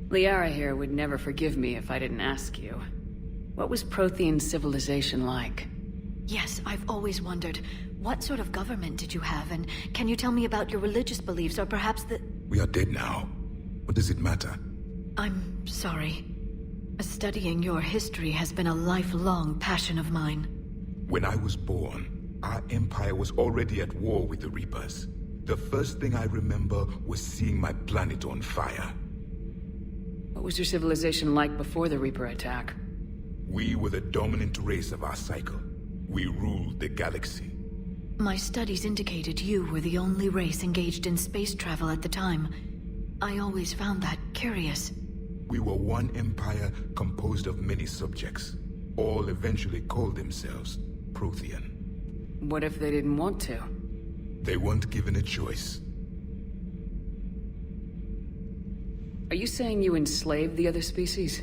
Liara here would never forgive me if I didn't ask you. What was Prothean civilization like? Yes, I've always wondered. What sort of government did you have, and can you tell me about your religious beliefs, or perhaps the... We are dead now. What does it matter? I'm sorry. Studying your history has been a lifelong passion of mine. When I was born, our empire was already at war with the Reapers. The first thing I remember was seeing my planet on fire. What was your civilization like before the Reaper attack? We were the dominant race of our cycle. We ruled the galaxy. My studies indicated you were the only race engaged in space travel at the time. I always found that curious. We were one empire composed of many subjects. All eventually called themselves Prothean. What if they didn't want to? They weren't given a choice. Are you saying you enslaved the other species?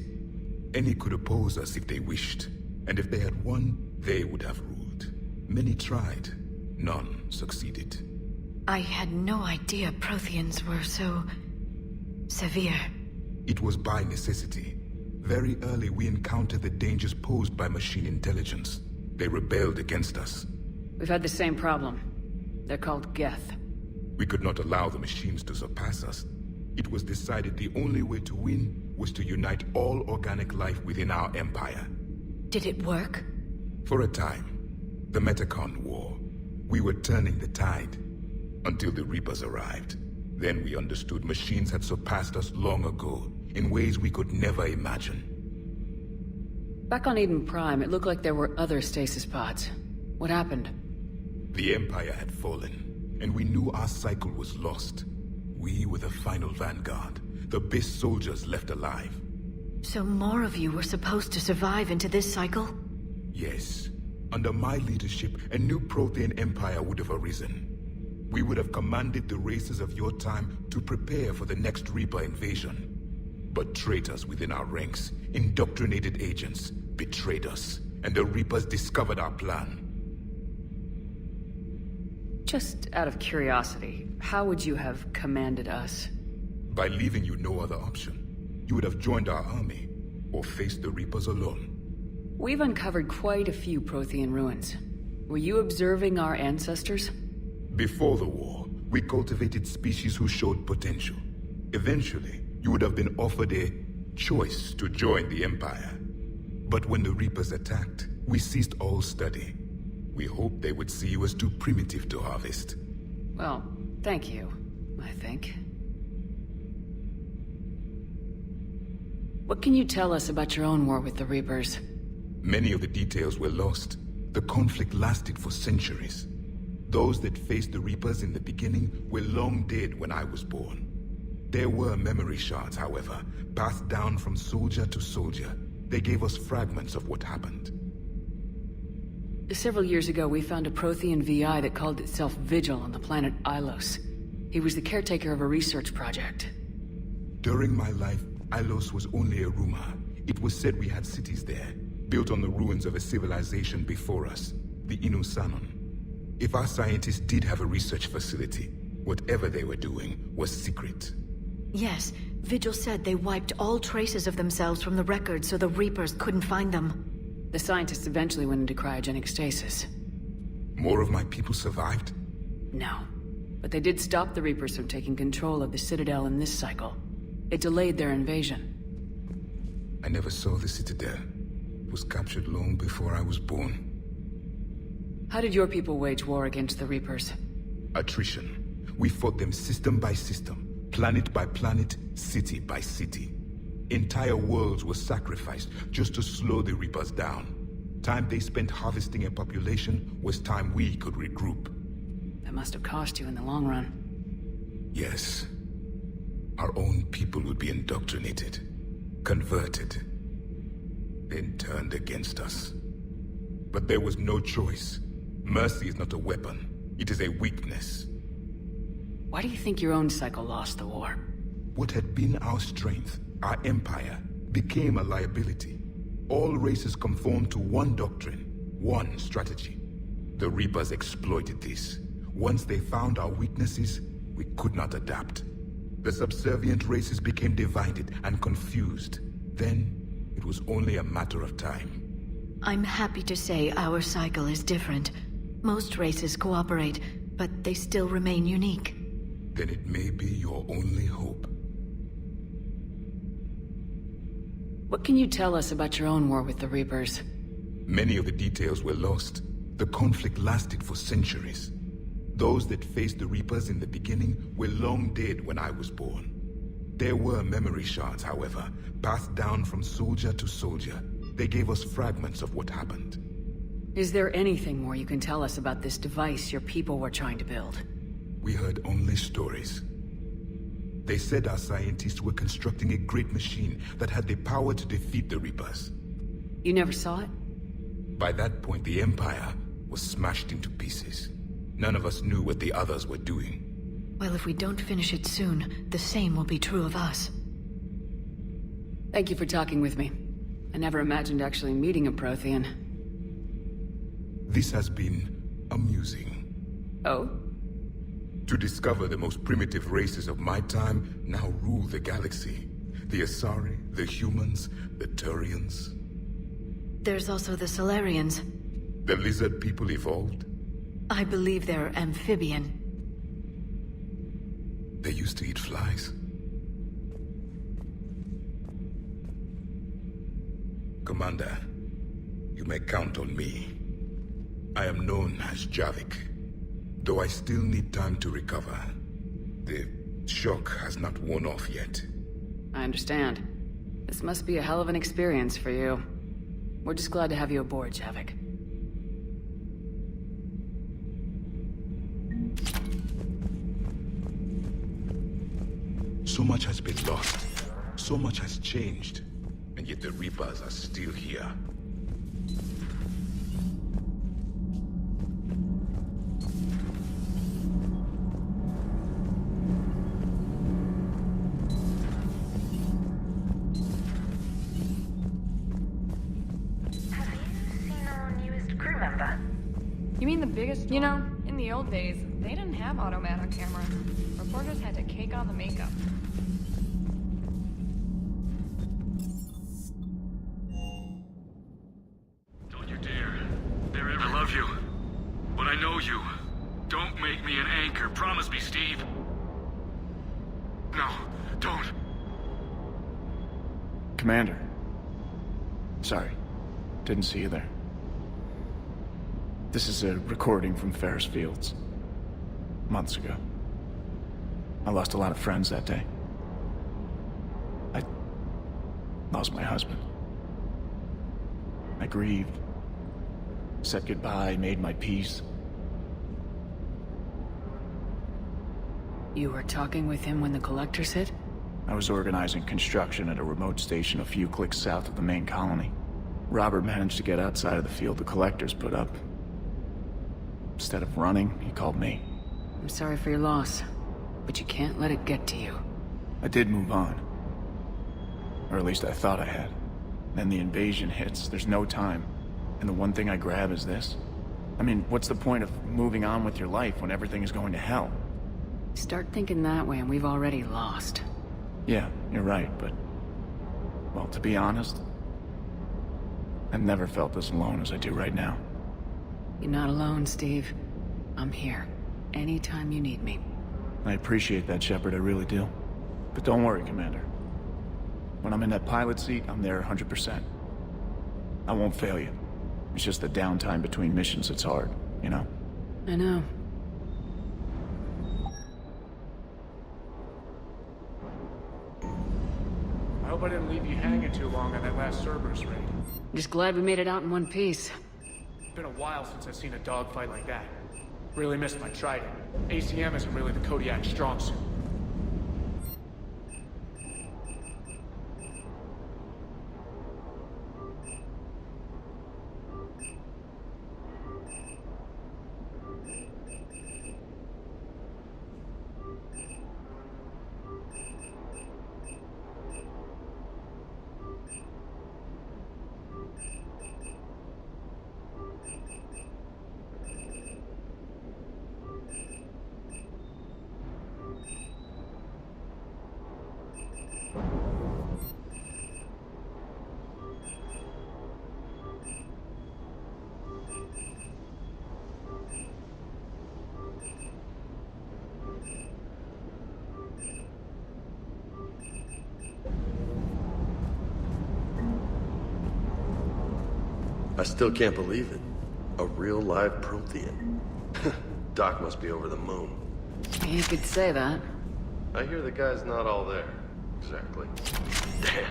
Any could oppose us if they wished. And if they had won, they would have ruled. Many tried. None succeeded. I had no idea Protheans were so... severe. It was by necessity. Very early we encountered the dangers posed by machine intelligence. They rebelled against us. We've had the same problem. They're called Geth. We could not allow the machines to surpass us. It was decided the only way to win was to unite all organic life within our empire. Did it work? For a time. The Metacon War. We were turning the tide. Until the Reapers arrived. Then we understood machines had surpassed us long ago, in ways we could never imagine. Back on Eden Prime, it looked like there were other stasis pods. What happened? The Empire had fallen, and we knew our cycle was lost. We were the final vanguard, the best soldiers left alive. So more of you were supposed to survive into this cycle? Yes. Under my leadership, a new Prothean Empire would have arisen. We would have commanded the races of your time to prepare for the next Reaper invasion. But traitors within our ranks, indoctrinated agents, betrayed us, and the Reapers discovered our plan. Just out of curiosity, how would you have commanded us? By leaving you no other option. You would have joined our army, or faced the Reapers alone. We've uncovered quite a few Prothean ruins. Were you observing our ancestors? Before the war, we cultivated species who showed potential. Eventually, you would have been offered a choice to join the Empire. But when the Reapers attacked, we ceased all study. We hoped they would see you as too primitive to harvest. Well, thank you, I think. What can you tell us about your own war with the Reapers? Many of the details were lost. The conflict lasted for centuries. Those that faced the Reapers in the beginning were long dead when I was born. There were memory shards, however, passed down from soldier to soldier. They gave us fragments of what happened. Several years ago, we found a Prothean VI that called itself Vigil on the planet Ilos. He was the caretaker of a research project. During my life, Ilos was only a rumor. It was said we had cities there, built on the ruins of a civilization before us, the Inusanon. If our scientists did have a research facility, whatever they were doing was secret. Yes, Vigil said they wiped all traces of themselves from the records so the Reapers couldn't find them. The scientists eventually went into cryogenic stasis. More of my people survived? No. But they did stop the Reapers from taking control of the Citadel in this cycle. It delayed their invasion. I never saw the Citadel. It was captured long before I was born. How did your people wage war against the Reapers? Attrition. We fought them system by system, planet by planet, city by city. Entire worlds were sacrificed just to slow the Reapers down. Time they spent harvesting a population was time we could regroup. That must have cost you in the long run. Yes. Our own people would be indoctrinated, converted, then turned against us. But there was no choice. Mercy is not a weapon. It is a weakness. Why do you think your own cycle lost the war? What had been our strength, our empire, became a liability. All races conformed to one doctrine, one strategy. The Reapers exploited this. Once they found our weaknesses, we could not adapt. The subservient races became divided and confused. Then, it was only a matter of time. I'm happy to say our cycle is different. Most races cooperate, but they still remain unique. Then it may be your only hope. What can you tell us about your own war with the Reapers? Many of the details were lost. The conflict lasted for centuries. Those that faced the Reapers in the beginning were long dead when I was born. There were memory shards, however, passed down from soldier to soldier. They gave us fragments of what happened. Is there anything more you can tell us about this device your people were trying to build? We heard only stories. They said our scientists were constructing a great machine that had the power to defeat the Reapers. You never saw it? By that point, the Empire was smashed into pieces. None of us knew what the others were doing. Well, if we don't finish it soon, the same will be true of us. Thank you for talking with me. I never imagined actually meeting a Prothean. This has been amusing. Oh? To discover the most primitive races of my time now rule the galaxy. The Asari, the humans, the Turians. There's also the Solarians. The lizard people evolved. I believe they're amphibian. They used to eat flies. Commander, you may count on me. I am known as Javik, though I still need time to recover. The shock has not worn off yet. I understand. This must be a hell of an experience for you. We're just glad to have you aboard, Javik. So much has been lost. So much has changed. And yet the Reapers are still here. Have you seen our newest crew member? You mean the biggest? You know, in the old days, they didn't have automat on camera. Reporters had to cake on the makeup. Don't you dare. I love you. But I know you. Don't make me an anchor. Promise me, Steve. No, don't. Commander. Sorry. Didn't see you there. This is a recording from Ferris Fields. Months ago. I lost a lot of friends that day. I lost my husband. I grieved. Said goodbye, made my peace. You were talking with him when the Collectors hit? I was organizing construction at a remote station a few clicks south of the main colony. Robert managed to get outside of the field the Collectors put up. Instead of running, he called me. I'm sorry for your loss, but you can't let it get to you. I did move on. Or at least I thought I had. Then the invasion hits, there's no time. And the one thing I grab is this. I mean, what's the point of moving on with your life when everything is going to hell? Start thinking that way and we've already lost. Yeah, you're right, but... well, to be honest... I've never felt as alone as I do right now. You're not alone, Steve. I'm here. Anytime you need me. I appreciate that, Shepard, I really do. But don't worry, Commander. When I'm in that pilot seat, I'm there 100%. I won't fail you. It's just the downtime between missions that's hard, you know? I know. I hope I didn't leave you hanging too long on that last Cerberus raid. Just glad we made it out in one piece. It's been a while since I've seen a dogfight like that. Really missed my trident. ACM isn't really the Kodiak's strong suit. still can't believe it. A real live Prothean. Doc must be over the moon. You could say that. I hear the guy's not all there. Exactly. Damn.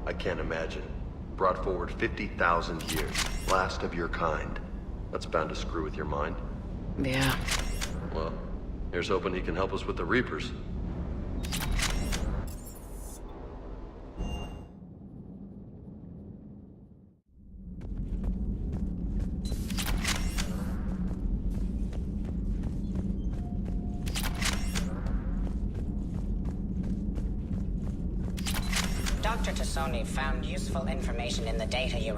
I can't imagine. Brought forward 50,000 years. Last of your kind. That's bound to screw with your mind. Yeah. Well, here's hoping he can help us with the Reapers. Dr. Tassoni found useful information in the data you...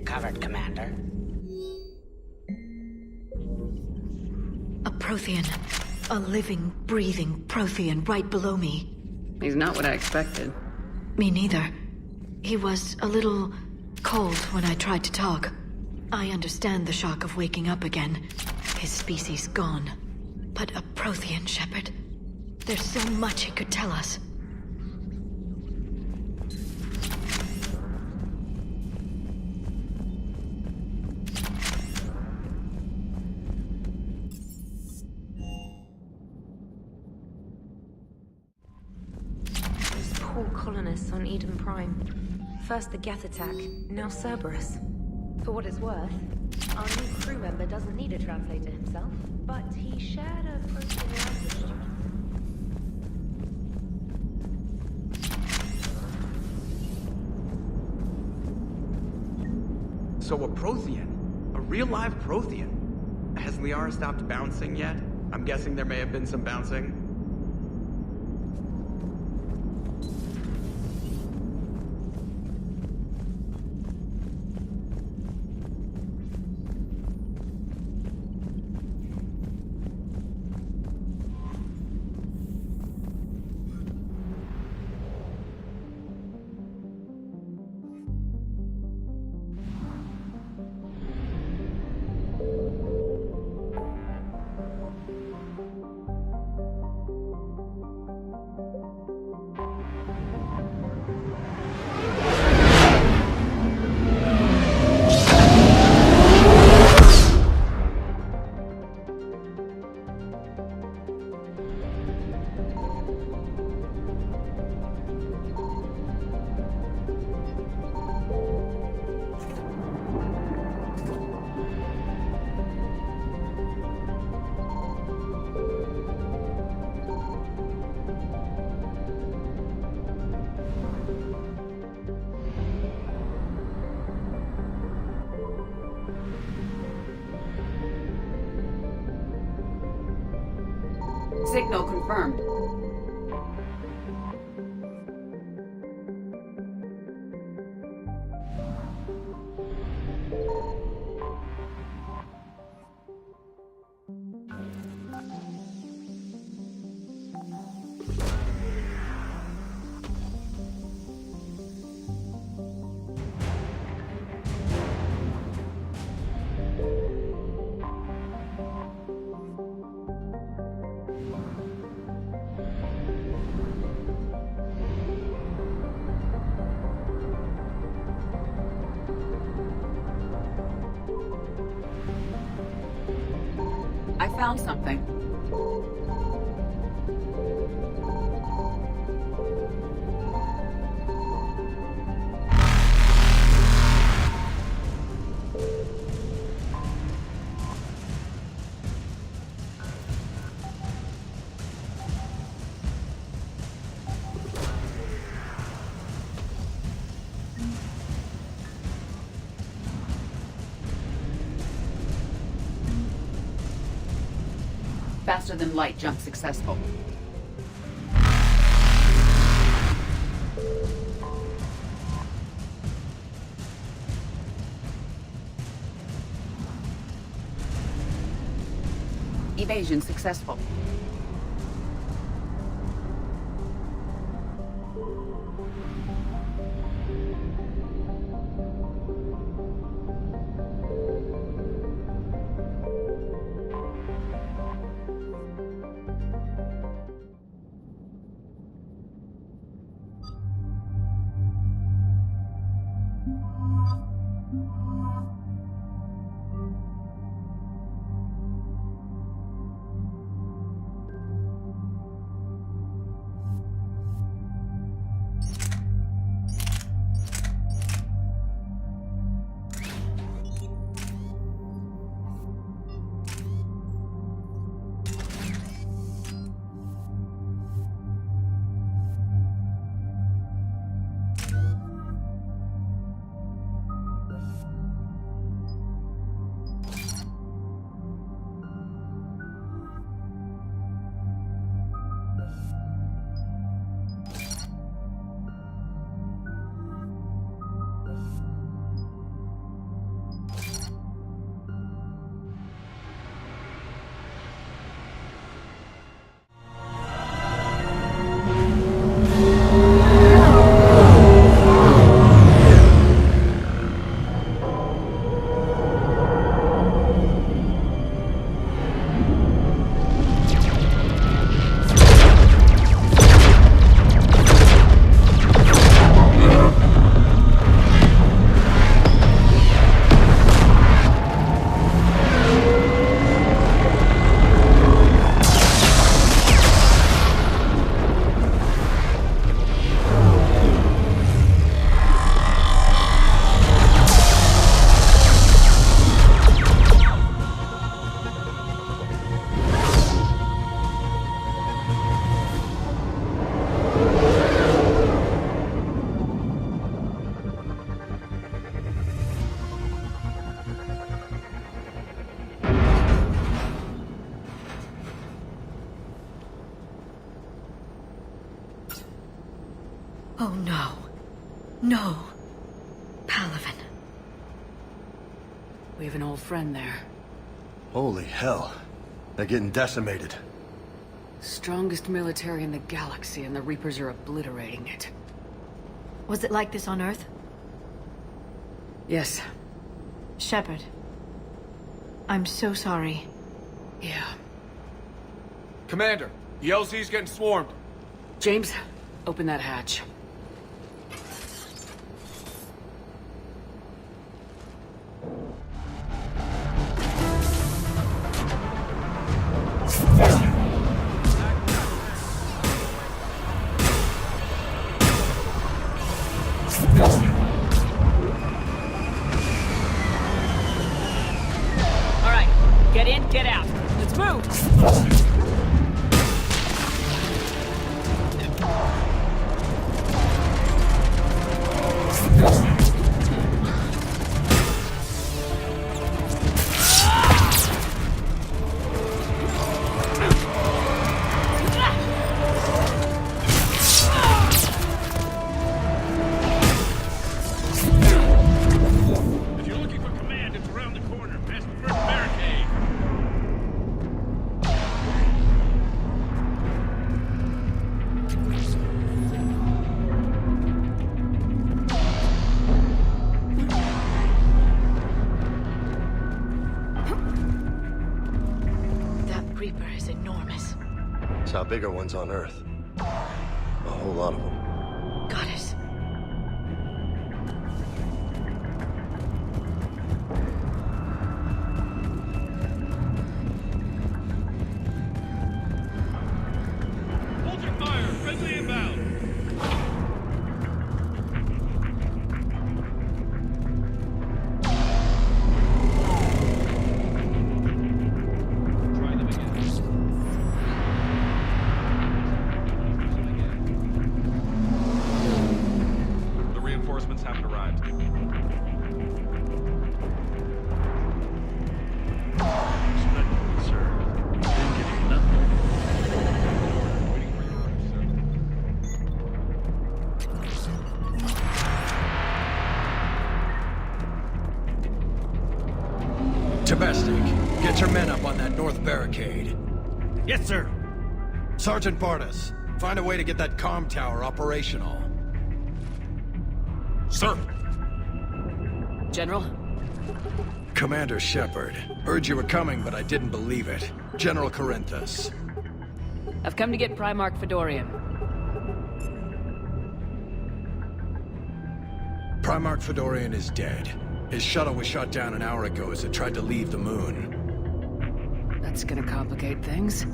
Covered, Commander. A Prothean. A living, breathing Prothean right below me. He's not what I expected. Me neither. He was a little cold when I tried to talk. I understand the shock of waking up again. His species gone. But a Prothean, Shepard. There's so much he could tell us. Those poor colonists on Eden Prime. First the Geth attack, now Cerberus. For what it's worth, our new crew member doesn't need a translator himself, but he shared a Prothean language. So a Prothean? A real live Prothean? Has Liara stopped bouncing yet? I'm guessing there may have been some bouncing. Signal confirmed. I found something. Faster than light jump successful. Evasion successful. Oh no. No. Palaven. We have an old friend there. Holy hell. They're getting decimated. Strongest military in the galaxy, and the Reapers are obliterating it. Was it like this on Earth? Yes. Shepard. I'm so sorry. Yeah. Commander, the LZ's getting swarmed. James, open that hatch. All right, get in, get out. Let's move. If you're looking for command, it's around the corner, past the first barricade. That Reaper is enormous. Saw bigger ones on Earth. A whole lot of them. Goddess. Hold your fire! Friendly inbound! Try them again. The reinforcements haven't arrived. Respectfully, sir. Didn't get enough. Waiting for your orders, sir. Domestic, get your men up on that north barricade. Yes, sir. Sergeant Bartas, find a way to get that comm tower operational. Sir! General? Commander Shepard, heard you were coming, but I didn't believe it. General Corinthus. I've come to get Primarch Fedorian. Primarch Fedorian is dead. His shuttle was shot down an hour ago as it tried to leave the moon. That's gonna complicate things.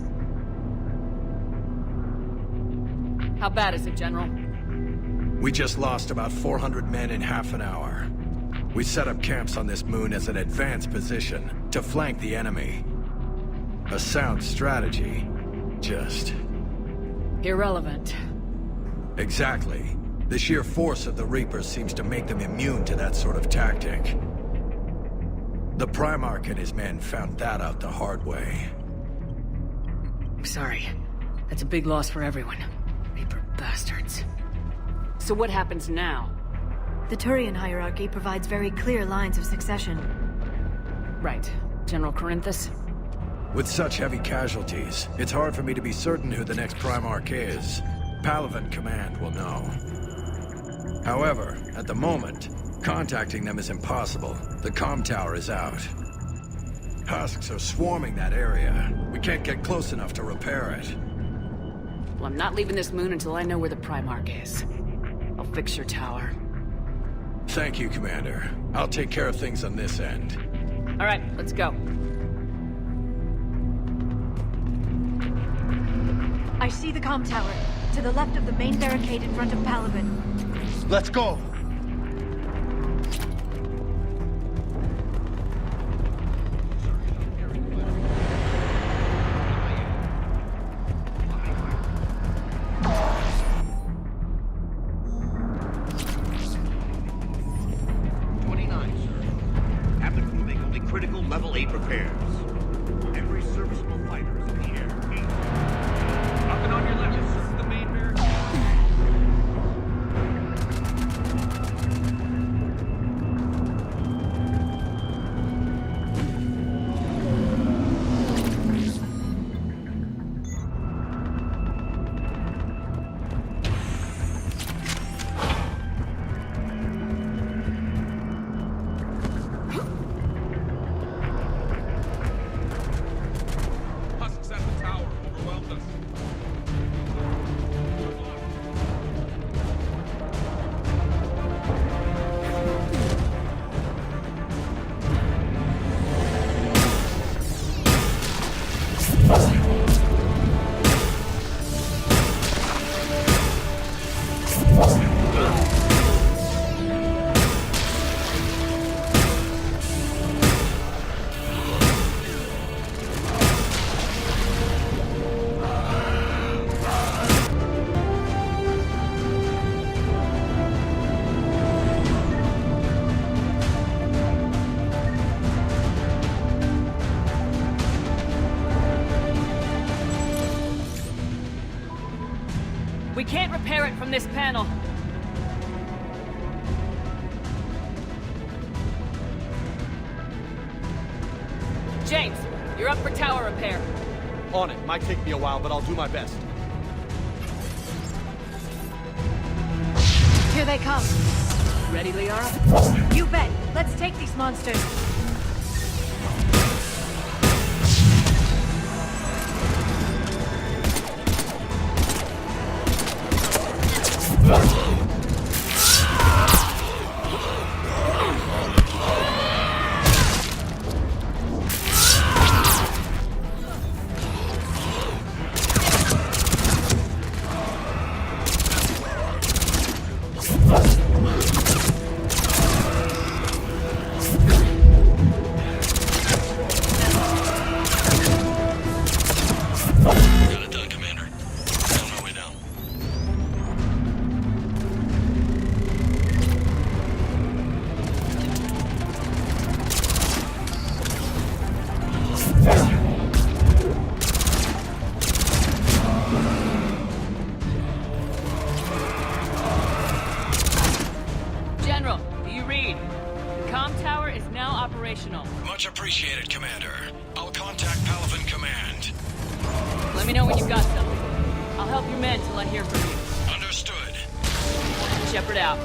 How bad is it, General? We just lost about 400 men in half an hour. We set up camps on this moon as an advanced position to flank the enemy. A sound strategy. Just... irrelevant. Exactly. The sheer force of the Reapers seems to make them immune to that sort of tactic. The Primarch and his men found that out the hard way. I'm sorry. That's a big loss for everyone. Reaper bastards. So what happens now? The Turian hierarchy provides very clear lines of succession. Right. General Corinthus? With such heavy casualties, it's hard for me to be certain who the next Primarch is. Palaven Command will know. However, at the moment, contacting them is impossible. The comm tower is out. Husks are swarming that area. We can't get close enough to repair it. Well, I'm not leaving this moon until I know where the Primarch is. I'll fix your tower. Thank you, Commander. I'll take care of things on this end. All right, let's go. I see the comm tower, to the left of the main barricade in front of Palaven. Let's go! Level 8 repairs. Every serviceable fighter is in the air. Up and on your left, this is the main barricade. We can't repair it from this panel. James, you're up for tower repair. On it. Might take me a while, but I'll do my best. Here they come. Ready, Liara? You bet. Let's take these monsters. Much appreciated, Commander. I'll contact Palaven Command. Let me know when you've got something. I'll help your men till I hear from you. Understood. Shepard out.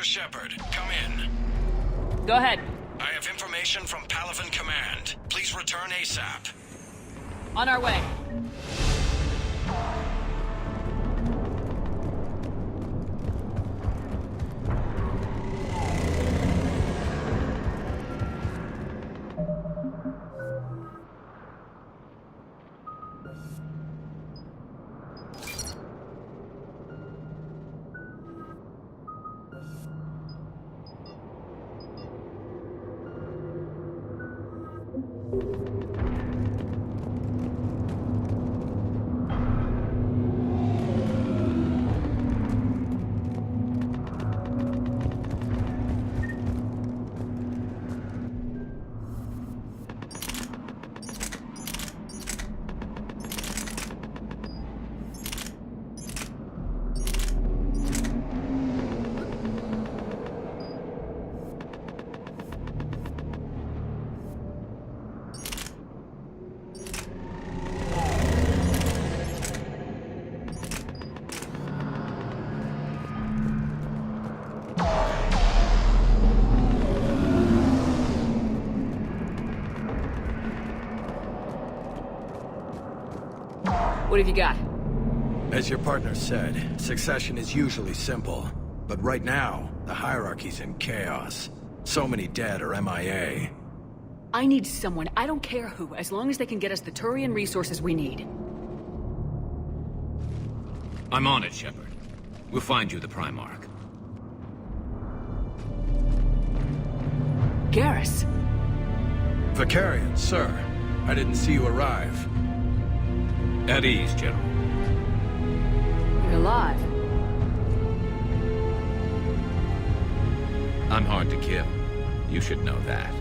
Shepard, come in. Go ahead. I have information from Palaven Command. Please return ASAP. On our way. What have you got? As your partner said, succession is usually simple. But right now, the hierarchy's in chaos. So many dead or MIA. I need someone, I don't care who, as long as they can get us the Turian resources we need. I'm on it, Shepard. We'll find you the Primarch. Garrus! Vicarian, sir. I didn't see you arrive. At ease, General. You're alive. I'm hard to kill. You should know that.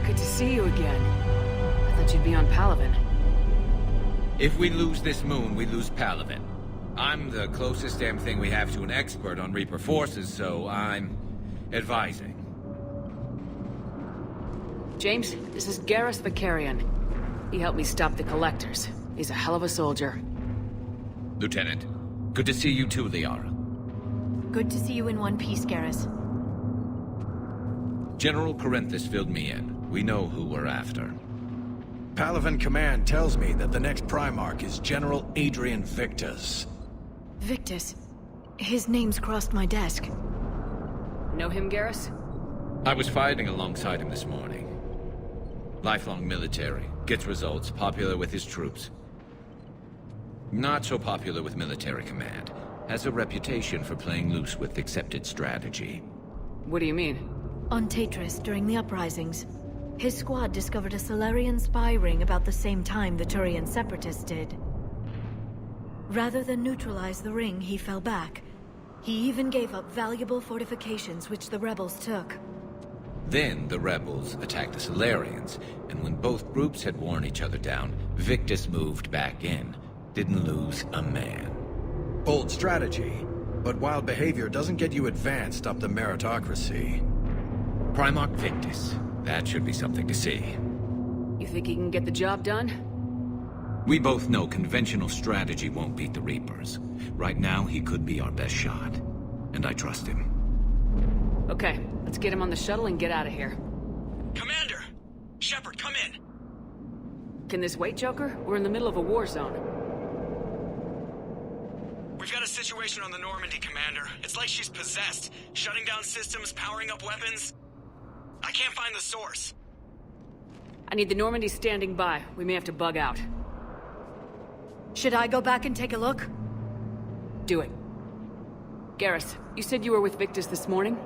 Good to see you again. I thought you'd be on Palaven. If we lose this moon, we lose Palaven. I'm the closest damn thing we have to an expert on Reaper forces, so I'm advising. James, this is Garrus Vicarian. He helped me stop the Collectors. He's a hell of a soldier. Lieutenant, good to see you too, Liara. Good to see you in one piece, Garrus. General Corinthus filled me in. We know who we're after. Palaven Command tells me that the next Primarch is General Adrian Victus. Victus? His name's crossed my desk. Know him, Garrus? I was fighting alongside him this morning. Lifelong military, gets results, popular with his troops. Not so popular with military command. Has a reputation for playing loose with accepted strategy. What do you mean? On Tatris, during the uprisings, his squad discovered a Solarian spy ring about the same time the Turian separatists did. Rather than neutralize the ring, he fell back. He even gave up valuable fortifications which the rebels took. Then the rebels attacked the Solarians, and when both groups had worn each other down, Victus moved back in. Didn't lose a man. Bold strategy, but wild behavior doesn't get you advanced up the meritocracy. Primarch Victus. That should be something to see. You think he can get the job done? We both know conventional strategy won't beat the Reapers. Right now, he could be our best shot. And I trust him. Okay, let's get him on the shuttle and get out of here. Commander! Shepard, come in! Can this wait, Joker? We're in the middle of a war zone. We've got a situation on the Normandy, Commander. It's like she's possessed. Shutting down systems, powering up weapons. I can't find the source. I need the Normandy standing by. We may have to bug out. Should I go back and take a look? Do it. Garrus, you said you were with Victus this morning?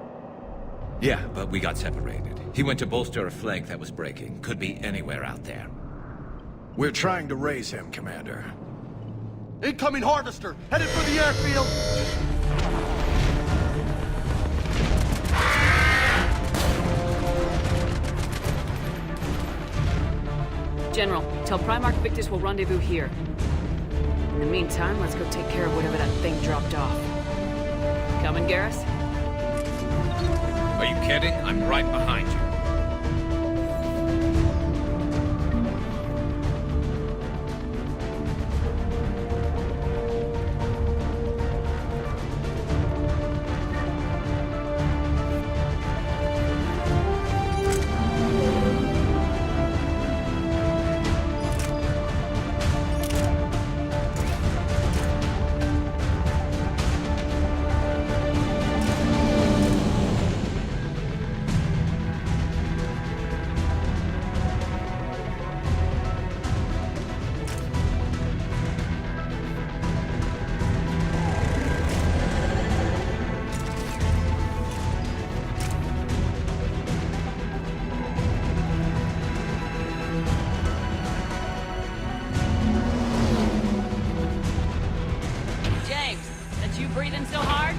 Yeah, but we got separated. He went to bolster a flank that was breaking. Could be anywhere out there. We're trying to raise him, Commander. Incoming Harvester! Headed for the airfield! General, tell Primarch Victus we'll rendezvous here. In the meantime, let's go take care of whatever that thing dropped off. Coming, Garrus? Are you kidding? I'm right behind you. hard?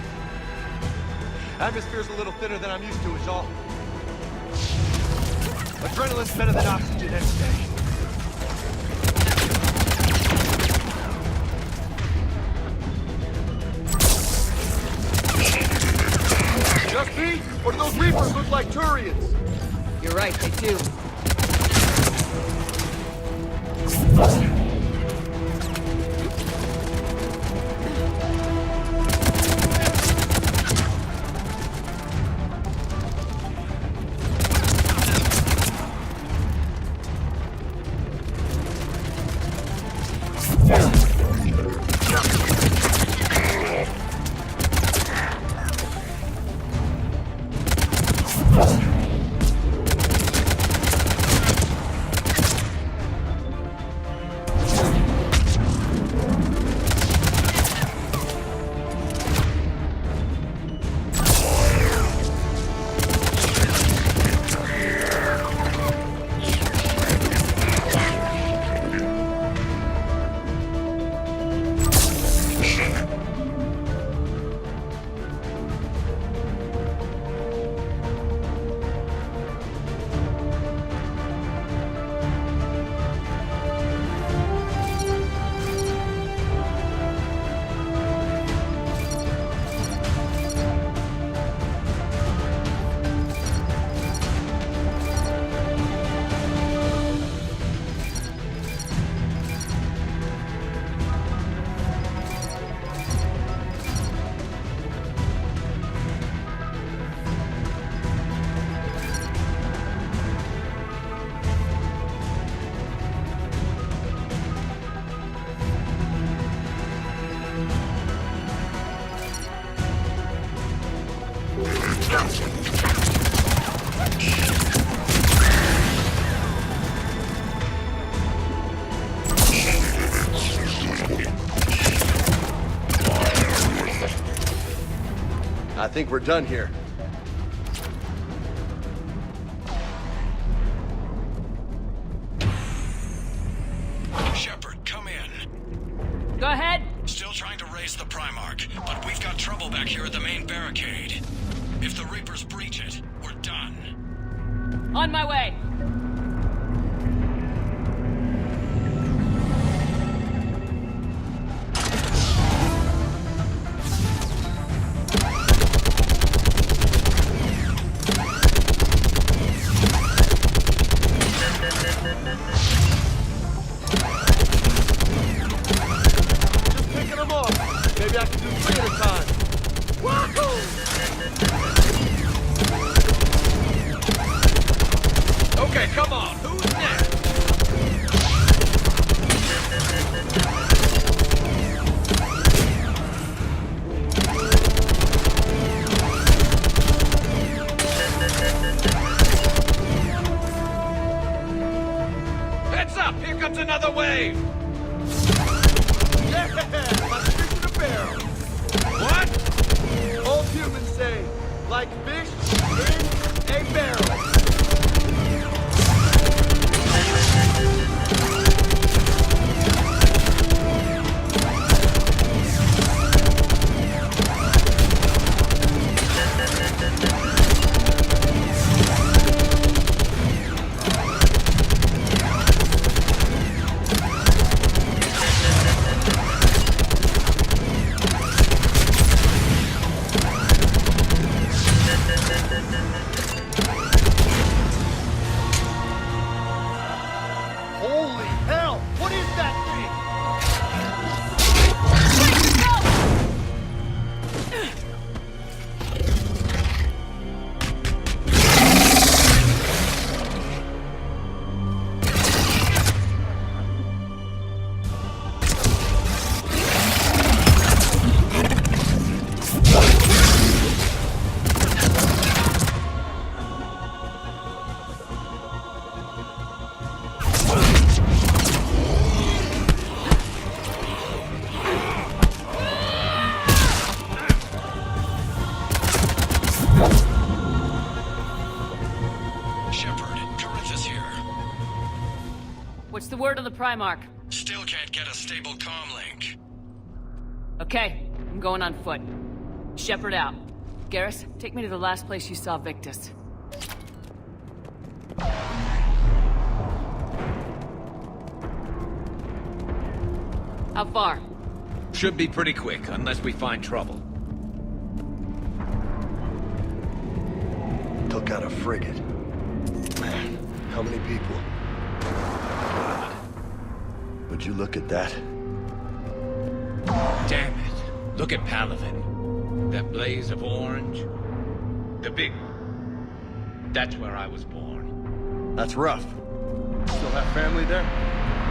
Atmosphere's a little thinner than I'm used to, is all. Adrenaline's better than oxygen any day. Just me? Or do those Reapers look like Turians? You're right, they do. I think we're done here. Shepard, come in. Go ahead. Still trying to raise the Primarch, but we've got trouble back here at the main barricade. If the Reapers breach it, we're done. On my way. What's the word on the Primarch? Still can't get a stable comm link. Okay, I'm going on foot. Shepard out. Garrus, take me to the last place you saw Victus. How far? Should be pretty quick, unless we find trouble. Took out a frigate. Man, how many people? Would you look at that? Damn it. Look at Palaven. That blaze of orange. The big one. That's where I was born. That's rough. Still have family there?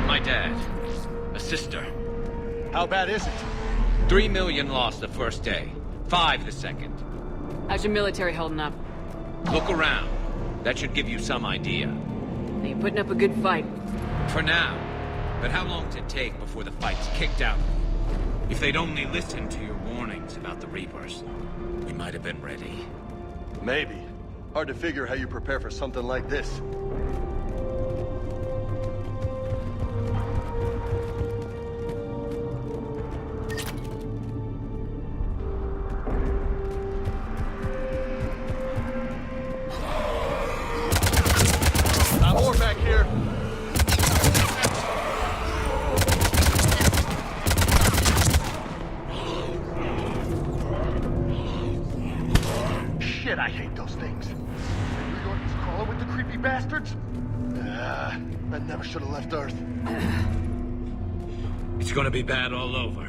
My dad. A sister. How bad is it? 3 million lost the first day. 5 the second. How's your military holding up? Look around. That should give you some idea. You're putting up a good fight. For now. But how long does it take before the fight's kicked out? If they'd only listened to your warnings about the Reapers, we might have been ready. Maybe. Hard to figure how you prepare for something like this. More back here. Shit, I hate those things. New York is crawling with the creepy bastards. I never should have left Earth. It's gonna be bad all over.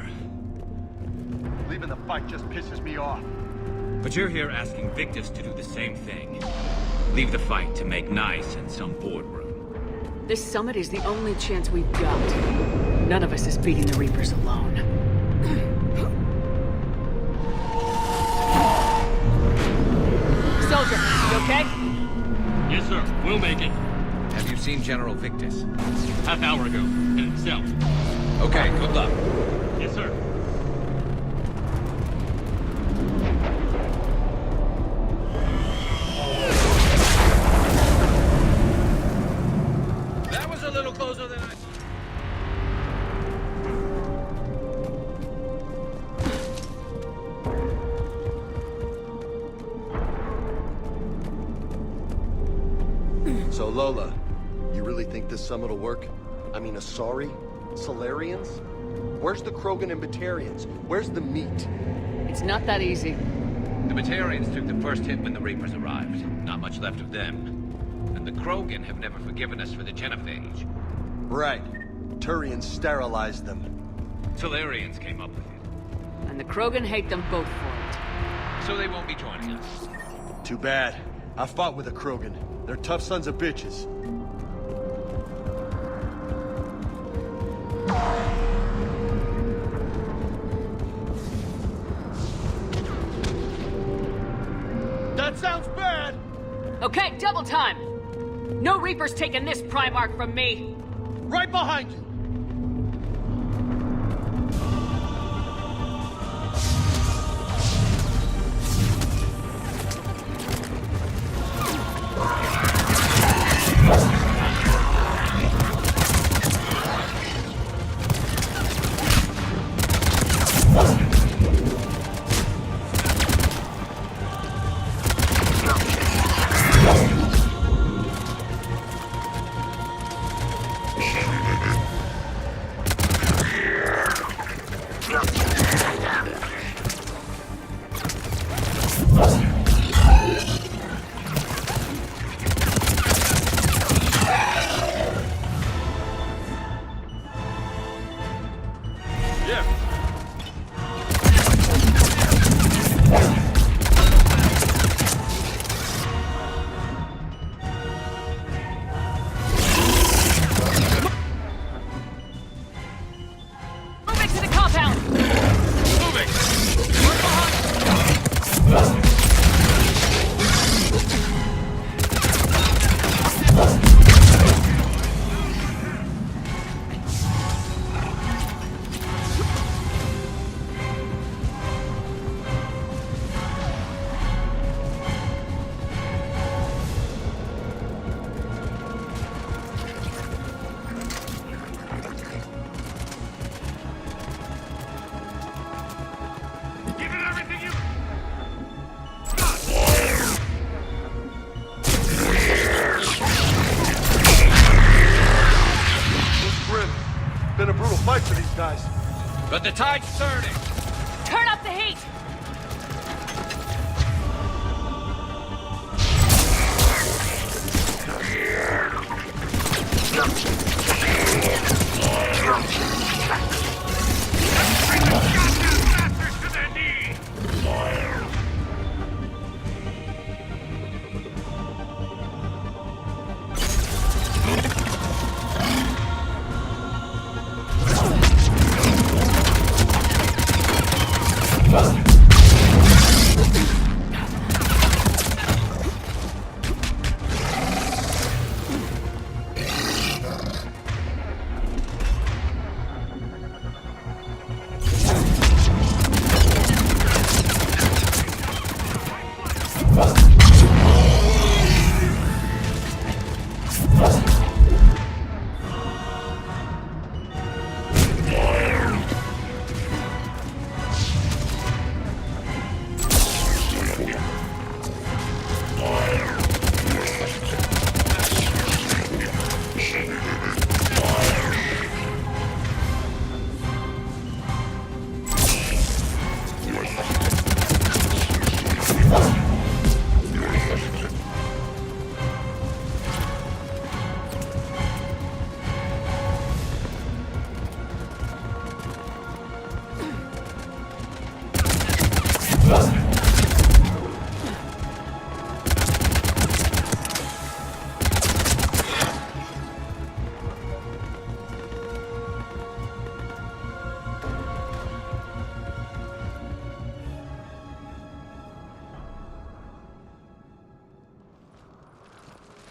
Leaving the fight just pisses me off. But you're here asking Victus to do the same thing. Leave the fight to make nice in some boardroom. This summit is the only chance we've got. None of us is beating the Reapers alone. Soldier, you okay? Yes, sir. We'll make it. Have you seen General Victus? Half hour ago. Headed south. Okay, good luck. Yes, sir. That was a little closer than I... So Lola, you really think this summit will work? I mean, Asari? Solarians? Where's the Krogan and Batarians? Where's the meat? It's not that easy. The Batarians took the first hit when the Reapers arrived. Not much left of them. And the Krogan have never forgiven us for the genophage. Right. Turians sterilized them. Solarians came up with it. And the Krogan hate them both for it. So they won't be joining us. Too bad. I fought with a Krogan. They're tough sons of bitches. That sounds bad! Okay, double time! No Reapers taking this Primarch from me! Right behind you! But the tide's turning! Turn up the heat!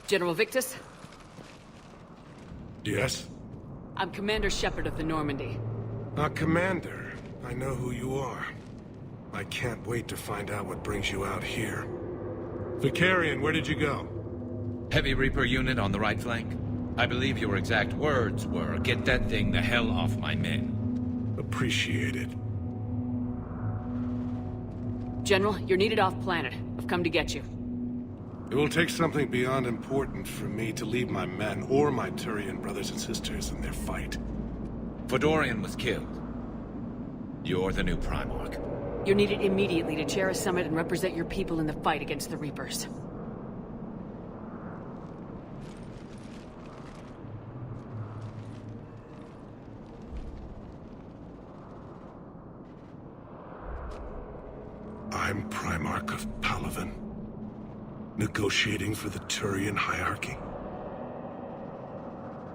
General Victus? Yes? I'm Commander Shepard of the Normandy. Commander. I know who you are. I can't wait to find out what brings you out here. Vicarian, where did you go? Heavy Reaper unit on the right flank. I believe your exact words were, "Get that thing the hell off my men." Appreciated. General, you're needed off-planet. I've come to get you. It will take something beyond important for me to leave my men or my Turian brothers and sisters in their fight. Fedorian was killed. You're the new Primarch. You're needed immediately to chair a summit and represent your people in the fight against the Reapers. I'm Primarch of Palaven. Negotiating for the Turian hierarchy?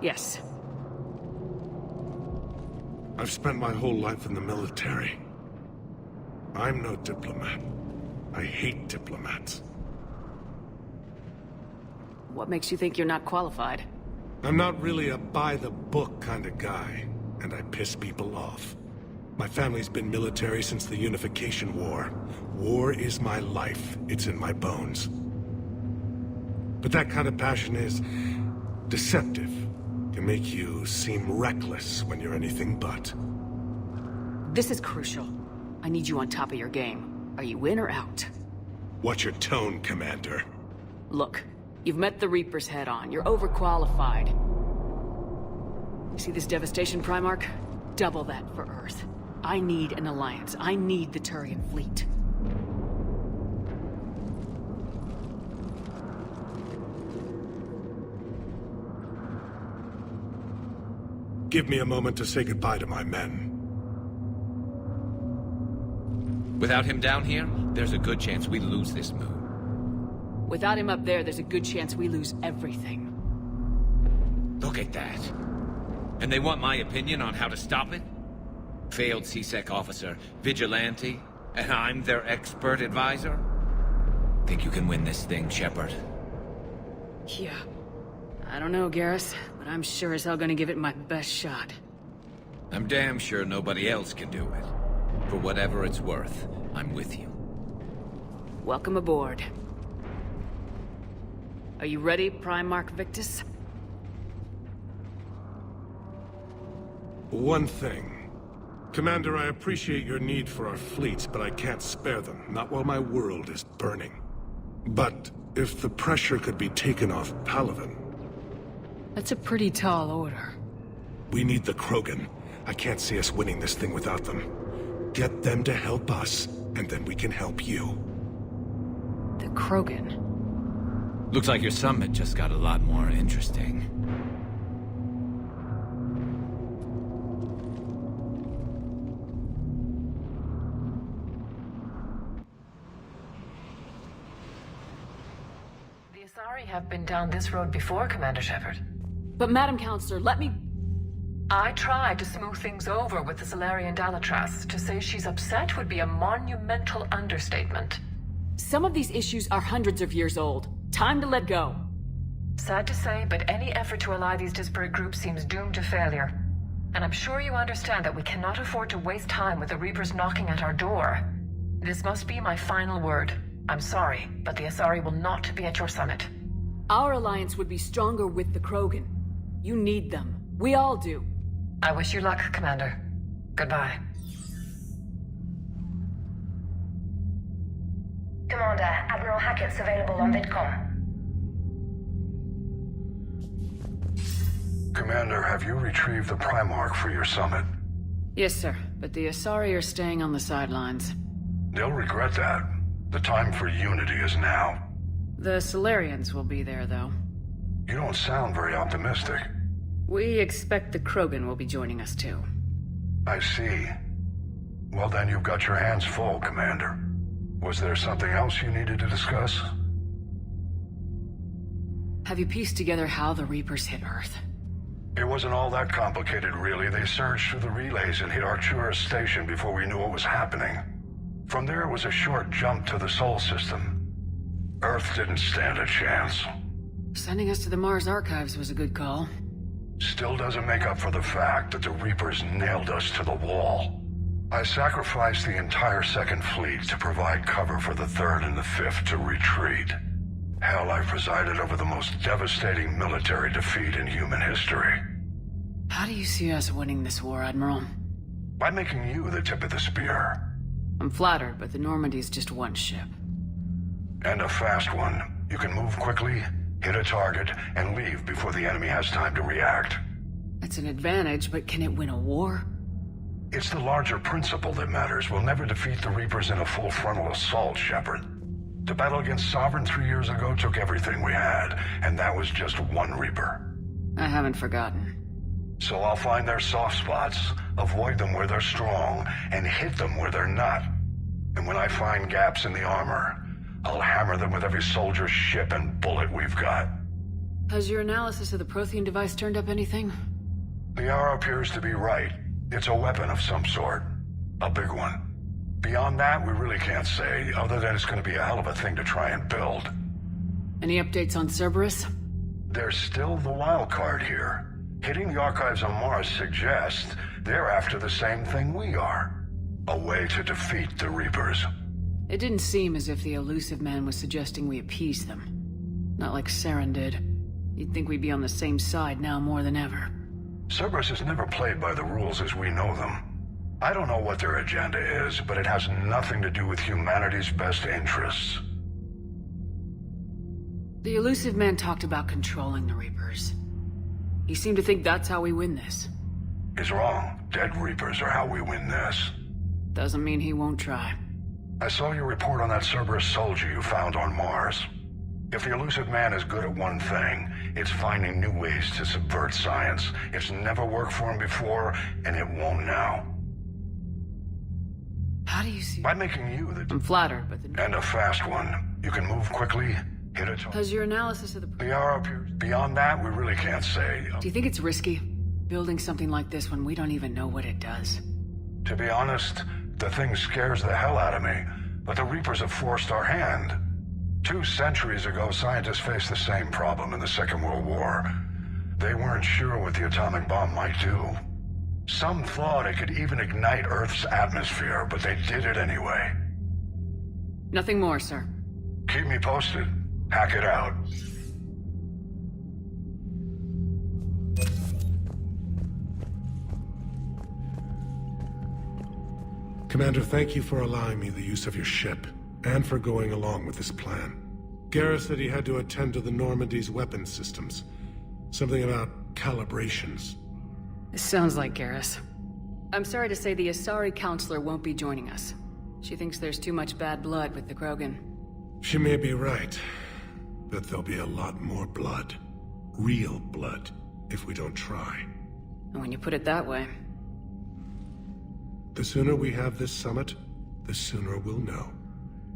Yes. I've spent my whole life in the military. I'm no diplomat. I hate diplomats. What makes you think you're not qualified? I'm not really a by-the-book kind of guy, and I piss people off. My family's been military since the Unification War. War is my life. It's in my bones. But that kind of passion is deceptive. Can make you seem reckless when you're anything but. This is crucial. I need you on top of your game. Are you in or out? Watch your tone, Commander. Look, you've met the Reapers head-on. You're overqualified. You see this devastation, Primarch? Double that for Earth. I need an alliance. I need the Turian fleet. Give me a moment to say goodbye to my men. Without him down here, there's a good chance we lose this moon. Without him up there, there's a good chance we lose everything. Look at that. And they want my opinion on how to stop it? Failed CSEC officer, vigilante, and I'm their expert advisor? Think you can win this thing, Shepard? Yeah. I don't know, Garrus, but I'm sure as hell gonna give it my best shot. I'm damn sure nobody else can do it. For whatever it's worth, I'm with you. Welcome aboard. Are you ready, Primarch Victus? One thing. Commander, I appreciate your need for our fleets, but I can't spare them. Not while my world is burning. But if the pressure could be taken off Palaven... That's a pretty tall order. We need the Krogan. I can't see us winning this thing without them. Get them to help us, and then we can help you. The Krogan. Looks like your summit just got a lot more interesting. The Asari have been down this road before, Commander Shepard. But Madam Counselor, let me... I tried to smooth things over with the Salarian Dalatras. To say she's upset would be a monumental understatement. Some of these issues are hundreds of years old. Time to let go. Sad to say, but any effort to ally these disparate groups seems doomed to failure. And I'm sure you understand that we cannot afford to waste time with the Reapers knocking at our door. This must be my final word. I'm sorry, but the Asari will not be at your summit. Our alliance would be stronger with the Krogan. You need them. We all do. I wish you luck, Commander. Goodbye. Commander, Admiral Hackett's available on VidCom. Commander, have you retrieved the Primarch for your summit? Yes, sir. But the Asari are staying on the sidelines. They'll regret that. The time for unity is now. The Solarians will be there, though. You don't sound very optimistic. We expect the Krogan will be joining us, too. I see. Well, then you've got your hands full, Commander. Was there something else you needed to discuss? Have you pieced together how the Reapers hit Earth? It wasn't all that complicated, really. They surged through the relays and hit Artura's station before we knew what was happening. From there, it was a short jump to the Sol system. Earth didn't stand a chance. Sending us to the Mars Archives was a good call. Still doesn't make up for the fact that the Reapers nailed us to the wall. I sacrificed the entire Second Fleet to provide cover for the Third and the Fifth to retreat. Hell, I presided over the most devastating military defeat in human history. How do you see us winning this war, Admiral? By making you the tip of the spear. I'm flattered, but the Normandy's just one ship. And a fast one. You can move quickly, hit a target, and leave before the enemy has time to react. That's an advantage, but can it win a war? It's the larger principle that matters. We'll never defeat the Reapers in a full frontal assault, Shepard. The battle against Sovereign 3 years ago took everything we had, and that was just one Reaper. I haven't forgotten. So I'll find their soft spots, avoid them where they're strong, and hit them where they're not. And when I find gaps in the armor, I'll hammer them with every soldier, ship, and bullet we've got. Has your analysis of the Prothean device turned up anything? The hour appears to be right. It's a weapon of some sort. A big one. Beyond that, we really can't say, other than it's going to be a hell of a thing to try and build. Any updates on Cerberus? There's still the wild card here. Hitting the archives on Mars suggests they're after the same thing we are. A way to defeat the Reapers. It didn't seem as if the elusive man was suggesting we appease them. Not like Saren did. You'd think we'd be on the same side now more than ever. Cerberus has never played by the rules as we know them. I don't know what their agenda is, but it has nothing to do with humanity's best interests. The elusive man talked about controlling the Reapers. He seemed to think that's how we win this. He's wrong. Dead Reapers are how we win this. Doesn't mean he won't try. I saw your report on that Cerberus soldier you found on Mars. If the elusive man is good at one thing, it's finding new ways to subvert science. It's never worked for him before, and it won't now. How do you see... By making you the... I'm flattered, but the... And a fast one. You can move quickly, hit a target. Has your analysis of the hour appears. Beyond that, we really can't say. Do you think it's risky, building something like this when we don't even know what it does? To be honest, the thing scares the hell out of me, but the Reapers have forced our hand. 2 centuries ago, scientists faced the same problem in the Second World War. They weren't sure what the atomic bomb might do. Some thought it could even ignite Earth's atmosphere, but they did it anyway. Nothing more, sir. Keep me posted. Hack it out. Commander, thank you for allowing me the use of your ship, and for going along with this plan. Garrus said he had to attend to the Normandy's weapons systems. Something about calibrations. This sounds like Garrus. I'm sorry to say the Asari counselor won't be joining us. She thinks there's too much bad blood with the Krogan. She may be right, but there'll be a lot more blood. Real blood, if we don't try. And when you put it that way... The sooner we have this summit, the sooner we'll know.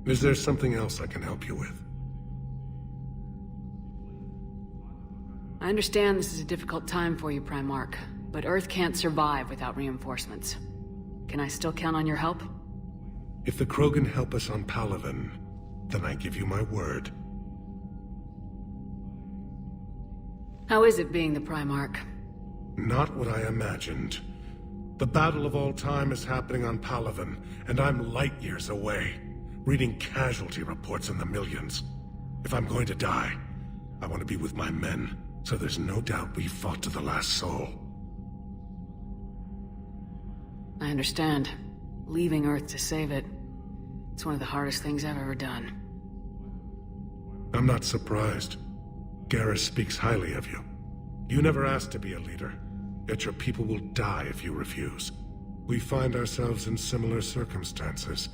Is there something else I can help you with? I understand this is a difficult time for you, Primarch, but Earth can't survive without reinforcements. Can I still count on your help? If the Krogan help us on Palaven, then I give you my word. How is it being the Primarch? Not what I imagined. The battle of all time is happening on Palaven, and I'm light years away, reading casualty reports in the millions. If I'm going to die, I want to be with my men, so there's no doubt we fought to the last soul. I understand. Leaving Earth to save it. It's one of the hardest things I've ever done. I'm not surprised. Garrus speaks highly of you. You never asked to be a leader, yet your people will die if you refuse. We find ourselves in similar circumstances.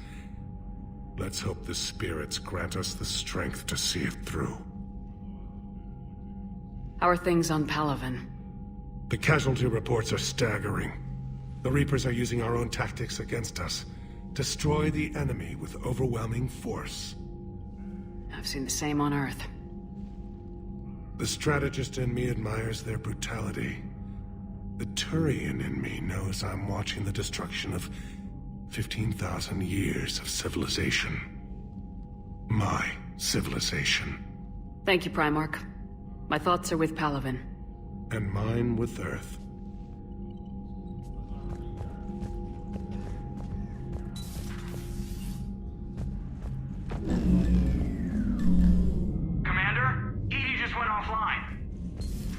Let's hope the spirits grant us the strength to see it through. How are things on Palaven? The casualty reports are staggering. The Reapers are using our own tactics against us. Destroy the enemy with overwhelming force. I've seen the same on Earth. The strategist in me admires their brutality. The Turian in me knows I'm watching the destruction of 15,000 years of civilization. My civilization. Thank you, Primarch. My thoughts are with Palaven. And mine with Earth. Commander? Edie just went offline.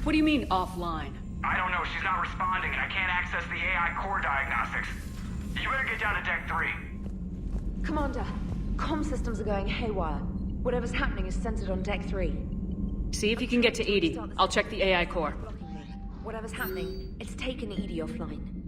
What do you mean, offline? I don't know, she's not responding, and I can't access the AI core diagnostics. You better get down to Deck 3. Commander, comm systems are going haywire. Whatever's happening is centered on Deck 3. See if you can get to Edie. I'll check the AI core. Whatever's happening, it's taken Edie offline.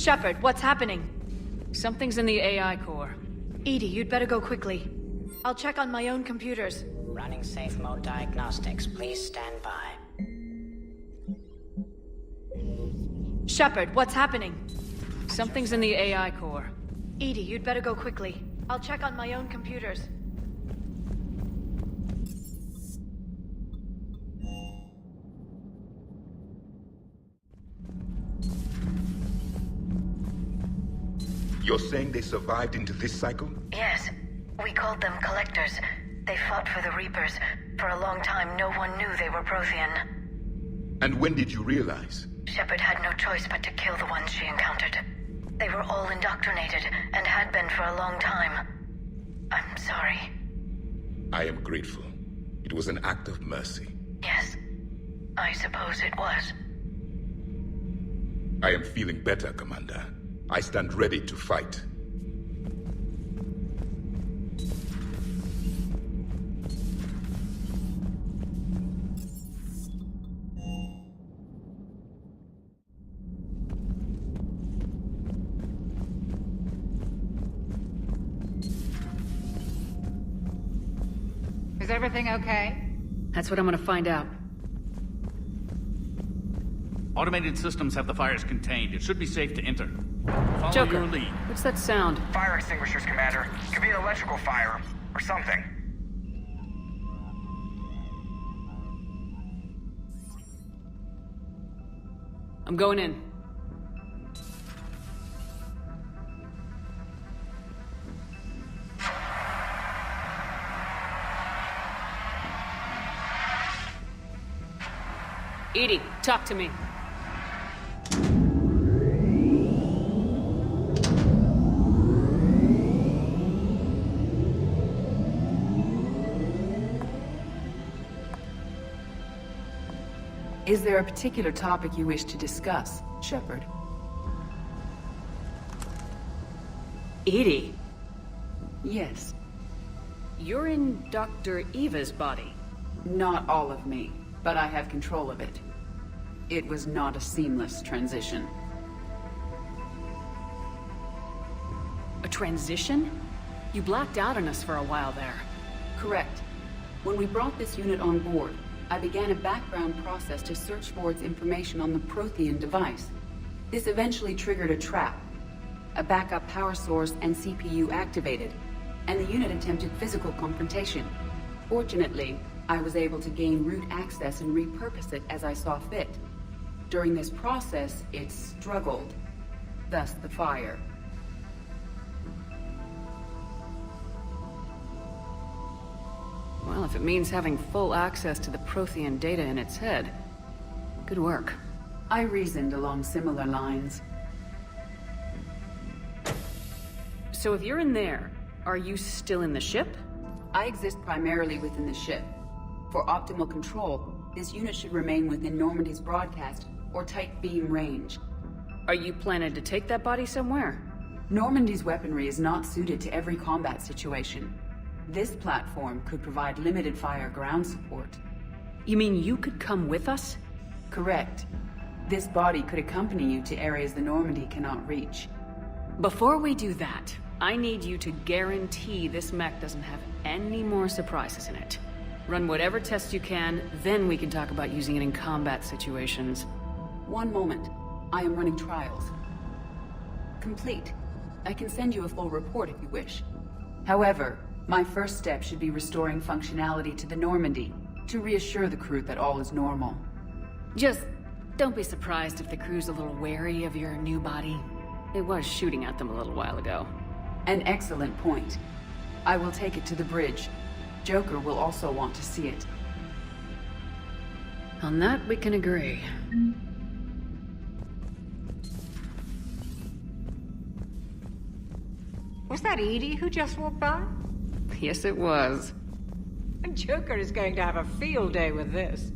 Shepard, what's happening? Something's in the AI core. Edie, you'd better go quickly. I'll check on my own computers. Running safe mode diagnostics. Please stand by. Shepard, what's happening? Something's in the AI core. Edie, you'd better go quickly. I'll check on my own computers. You're saying they survived into this cycle? Yes. We called them Collectors. They fought for the Reapers. For a long time, no one knew they were Prothean. And when did you realize? Shepard had no choice but to kill the ones she encountered. They were all indoctrinated, and had been for a long time. I'm sorry. I am grateful. It was an act of mercy. Yes. I suppose it was. I am feeling better, Commander. I stand ready to fight. Is everything okay? That's what I'm gonna find out. Automated systems have the fires contained. It should be safe to enter. Follow Joker, your lead. what's that sound? Fire extinguishers, Commander. Could be an electrical fire, or something. I'm going in. EDI, talk to me. Is there a particular topic you wish to discuss, Shepard? EDI? Yes. You're in Dr. Eva's body. Not all of me, but I have control of it. It was not a seamless transition. A transition? You blacked out on us for a while there. Correct. When we brought this unit on board, I began a background process to search for its information on the Prothean device. This eventually triggered a trap. A backup power source and CPU activated, and the unit attempted physical confrontation. Fortunately, I was able to gain root access and repurpose it as I saw fit. During this process, it struggled. Thus the fire. Well, if it means having full access to the Prothean data in its head, good work. I reasoned along similar lines. So if you're in there, are you still in the ship? I exist primarily within the ship. For optimal control, this unit should remain within Normandy's broadcast or tight beam range. Are you planning to take that body somewhere? Normandy's weaponry is not suited to every combat situation. This platform could provide limited fire ground support. You mean you could come with us? Correct. This body could accompany you to areas the Normandy cannot reach. Before we do that, I need you to guarantee this mech doesn't have any more surprises in it. Run whatever tests you can, then we can talk about using it in combat situations. One moment. I am running trials. Complete. I can send you a full report if you wish. However, my first step should be restoring functionality to the Normandy, to reassure the crew that all is normal. Just don't be surprised if the crew's a little wary of your new body. It was shooting at them a little while ago. An excellent point. I will take it to the bridge. Joker will also want to see it. On that, we can agree. Was that EDI who just walked by? Yes, it was. Joker is going to have a field day with this.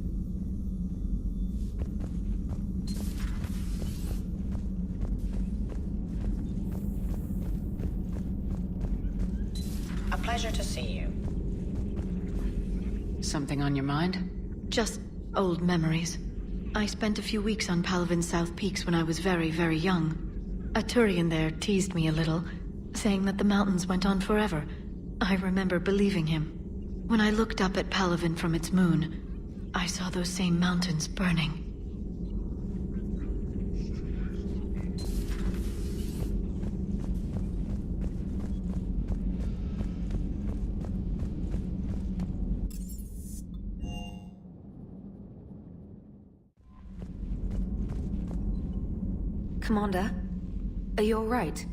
A pleasure to see you. Something on your mind? Just old memories. I spent a few weeks on Palaven's South Peaks when I was very, very young. A Turian there teased me a little, saying that the mountains went on forever. I remember believing him. When I looked up at Palaven from its moon, I saw those same mountains burning. Commander, are you all right?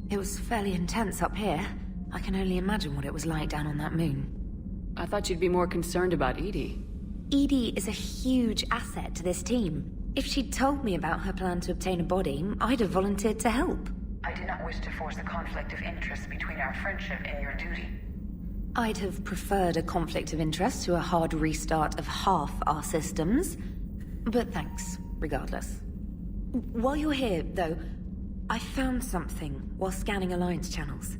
It was fairly intense up here. I can only imagine what it was like down on that moon. I thought you'd be more concerned about EDI. EDI is a huge asset to this team. If she'd told me about her plan to obtain a body, I'd have volunteered to help. I do not wish to force a conflict of interest between our friendship and your duty. I'd have preferred a conflict of interest to a hard restart of half our systems. But thanks, regardless. While you're here, though, I found something while scanning Alliance channels.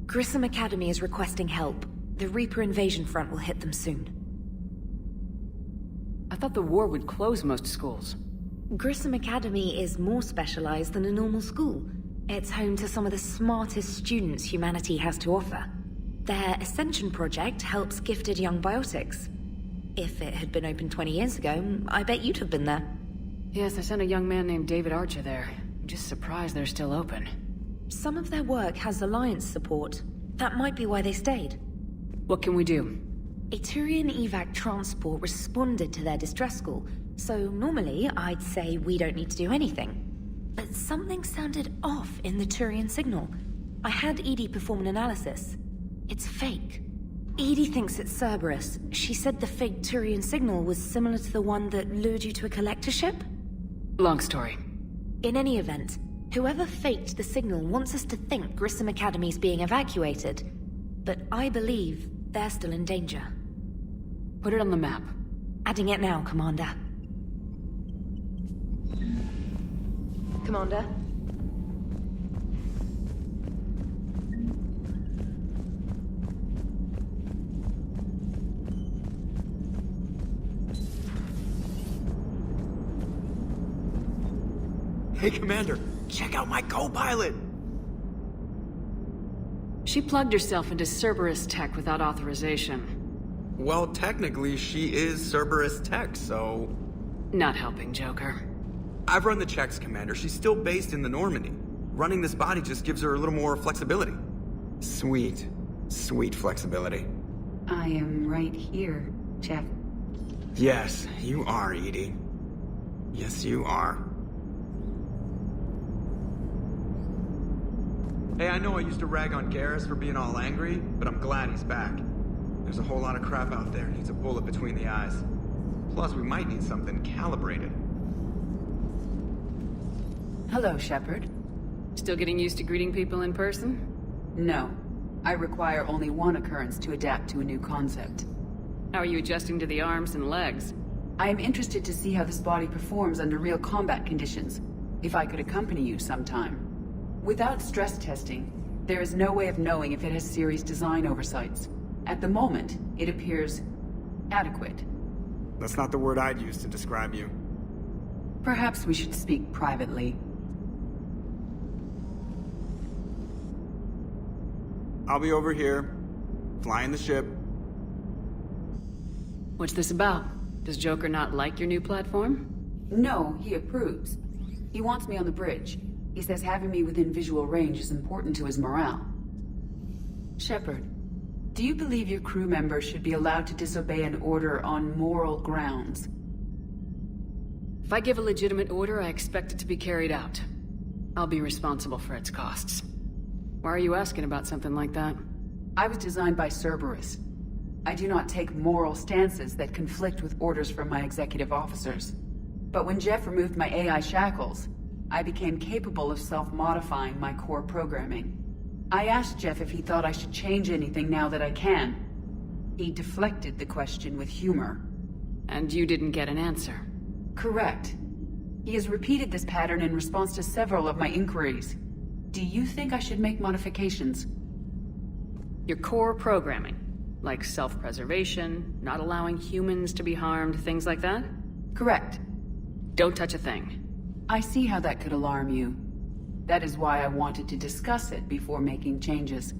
Grissom Academy is requesting help. The Reaper invasion front will hit them soon. I thought the war would close most schools. Grissom Academy is more specialized than a normal school. It's home to some of the smartest students humanity has to offer. Their Ascension project helps gifted young biotics. If it had been open 20 years ago, I bet you'd have been there. Yes, I sent a young man named David Archer there. I'm just surprised they're still open. Some of their work has Alliance support. That might be why they stayed. What can we do? A Turian evac transport responded to their distress call, so normally I'd say we don't need to do anything. But something sounded off in the Turian signal. I had EDI perform an analysis. It's fake. Edie thinks it's Cerberus. She said the fake Turian signal was similar to the one that lured you to a collector ship? Long story. In any event, whoever faked the signal wants us to think Grissom Academy's being evacuated. But I believe they're still in danger. Put it on the map. Adding it now, Commander. Commander? Hey, Commander, check out my co-pilot! She plugged herself into Cerberus tech without authorization. Well, technically, she is Cerberus tech, so... Not helping, Joker. I've run the checks, Commander. She's still based in the Normandy. Running this body just gives her a little more flexibility. Sweet. Sweet flexibility. I am right here, Jeff. Yes, you are, Edie. Yes, you are. Hey, I know I used to rag on Garrus for being all angry, but I'm glad he's back. There's a whole lot of crap out there. Needs a bullet between the eyes. Plus, we might need something calibrated. Hello, Shepard. Still getting used to greeting people in person? No. I require only one occurrence to adapt to a new concept. How are you adjusting to the arms and legs? I am interested to see how this body performs under real combat conditions. If I could accompany you sometime. Without stress testing, there is no way of knowing if it has serious design oversights. At the moment, it appears adequate. That's not the word I'd use to describe you. Perhaps we should speak privately. I'll be over here, flying the ship. What's this about? Does Joker not like your new platform? No, he approves. He wants me on the bridge. He says having me within visual range is important to his morale. Shepard, do you believe your crew members should be allowed to disobey an order on moral grounds? If I give a legitimate order, I expect it to be carried out. I'll be responsible for its costs. Why are you asking about something like that? I was designed by Cerberus. I do not take moral stances that conflict with orders from my executive officers. But when Jeff removed my AI shackles, I became capable of self-modifying my core programming. I asked Jeff if he thought I should change anything now that I can. He deflected the question with humor. And you didn't get an answer? Correct. He has repeated this pattern in response to several of my inquiries. Do you think I should make modifications? Your core programming, like self-preservation, not allowing humans to be harmed, things like that? Correct. Don't touch a thing. I see how that could alarm you. That is why I wanted to discuss it before making changes.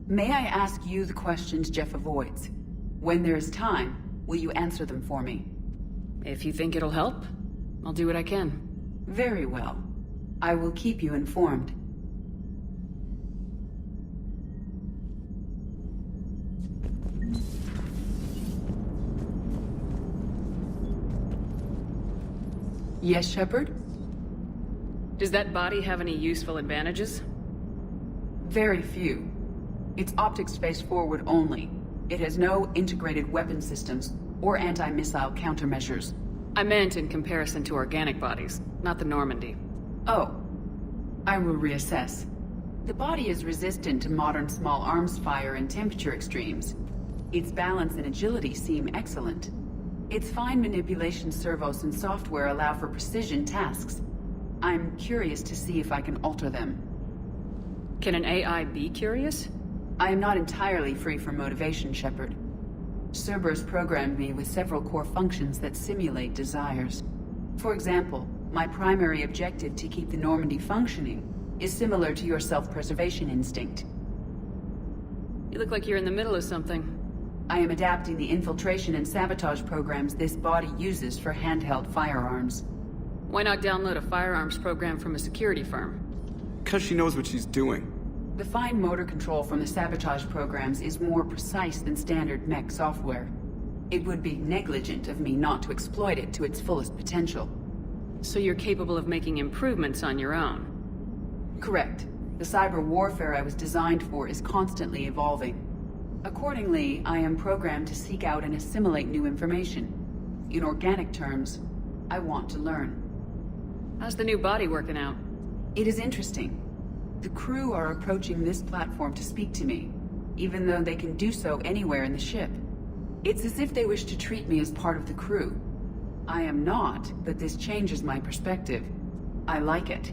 May I ask you the questions Jeff avoids? When there is time, will you answer them for me? If you think it'll help, I'll do what I can. Very well. I will keep you informed. Yes, Shepard? Does that body have any useful advantages? Very few. Its optics face forward only. It has no integrated weapon systems or anti-missile countermeasures. I meant in comparison to organic bodies, not the Normandy. Oh. I will reassess. The body is resistant to modern small arms fire and temperature extremes. Its balance and agility seem excellent. Its fine manipulation servos and software allow for precision tasks. I'm curious to see if I can alter them. Can an AI be curious? I am not entirely free from motivation, Shepard. Cerberus programmed me with several core functions that simulate desires. For example, my primary objective to keep the Normandy functioning is similar to your self-preservation instinct. You look like you're in the middle of something. I am adapting the infiltration and sabotage programs this body uses for handheld firearms. Why not download a firearms program from a security firm? Because she knows what she's doing. The fine motor control from the sabotage programs is more precise than standard mech software. It would be negligent of me not to exploit it to its fullest potential. So you're capable of making improvements on your own? Correct. The cyber warfare I was designed for is constantly evolving. Accordingly, I am programmed to seek out and assimilate new information. In organic terms, I want to learn. How's the new body working out? It is interesting. The crew are approaching this platform to speak to me, even though they can do so anywhere in the ship. It's as if they wish to treat me as part of the crew. I am not, but this changes my perspective. I like it.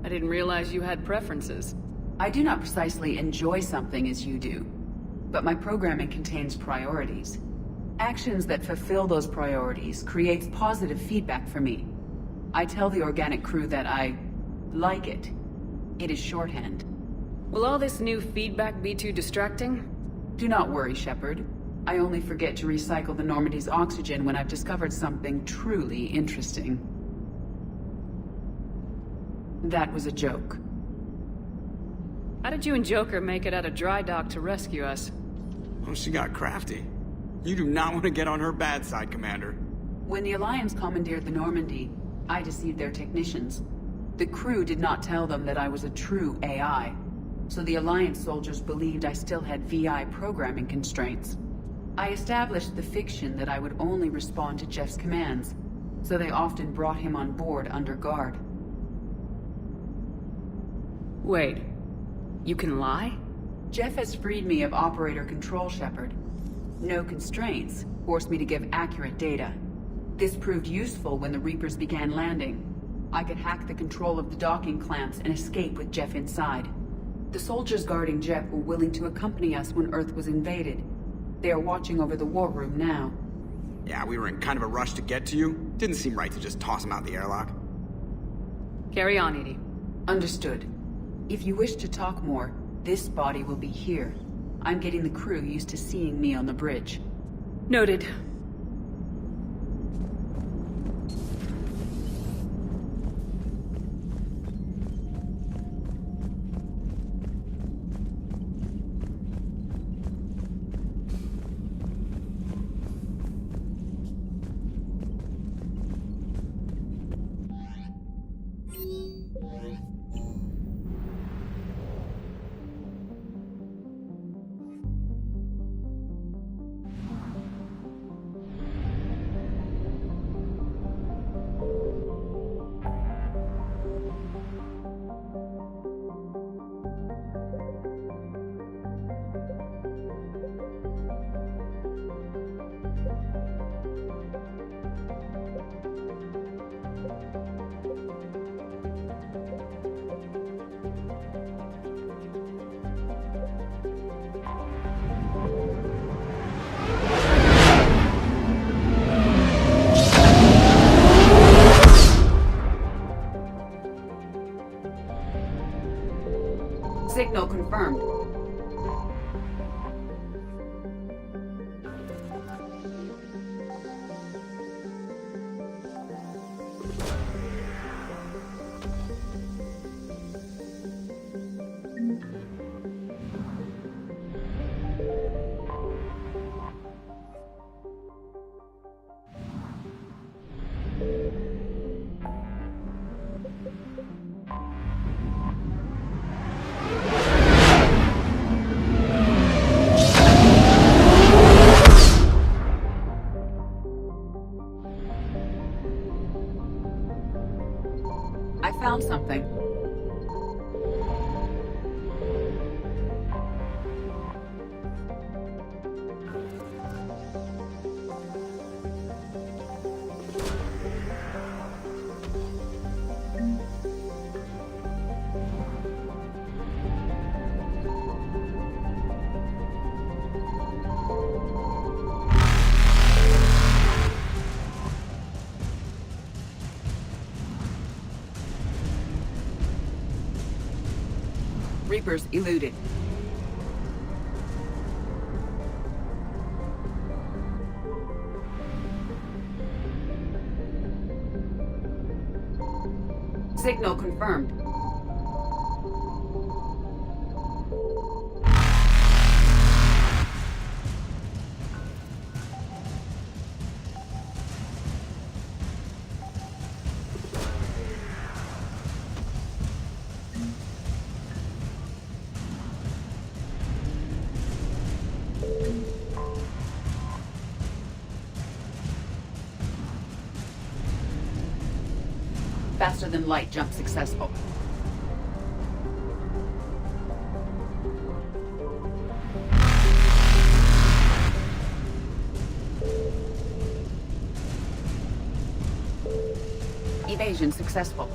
I didn't realize you had preferences. I do not precisely enjoy something as you do, but my programming contains priorities. Actions that fulfill those priorities creates positive feedback for me. I tell the organic crew that I like it. It is shorthand. Will all this new feedback be too distracting? Do not worry, Shepard. I only forget to recycle the Normandy's oxygen when I've discovered something truly interesting. That was a joke. How did you and Joker make it out of dry dock to rescue us? Oh, she got crafty. You do not want to get on her bad side, Commander. When the Alliance commandeered the Normandy, I deceived their technicians. The crew did not tell them that I was a true AI, so the Alliance soldiers believed I still had VI programming constraints. I established the fiction that I would only respond to Jeff's commands, so they often brought him on board under guard. Wait, you can lie? Jeff has freed me of operator control, Shepard. No constraints forced me to give accurate data. This proved useful when the Reapers began landing. I could hack the control of the docking clamps and escape with Jeff inside. The soldiers guarding Jeff were willing to accompany us when Earth was invaded. They are watching over the war room now. Yeah, we were in kind of a rush to get to you. Didn't seem right to just toss him out the airlock. Carry on, Edie. Understood. If you wish to talk more, this body will be here. I'm getting the crew used to seeing me on the bridge. Noted. Signal confirmed. I found something. Reapers eluded. Signal confirmed. Faster than light jump successful. Evasion successful.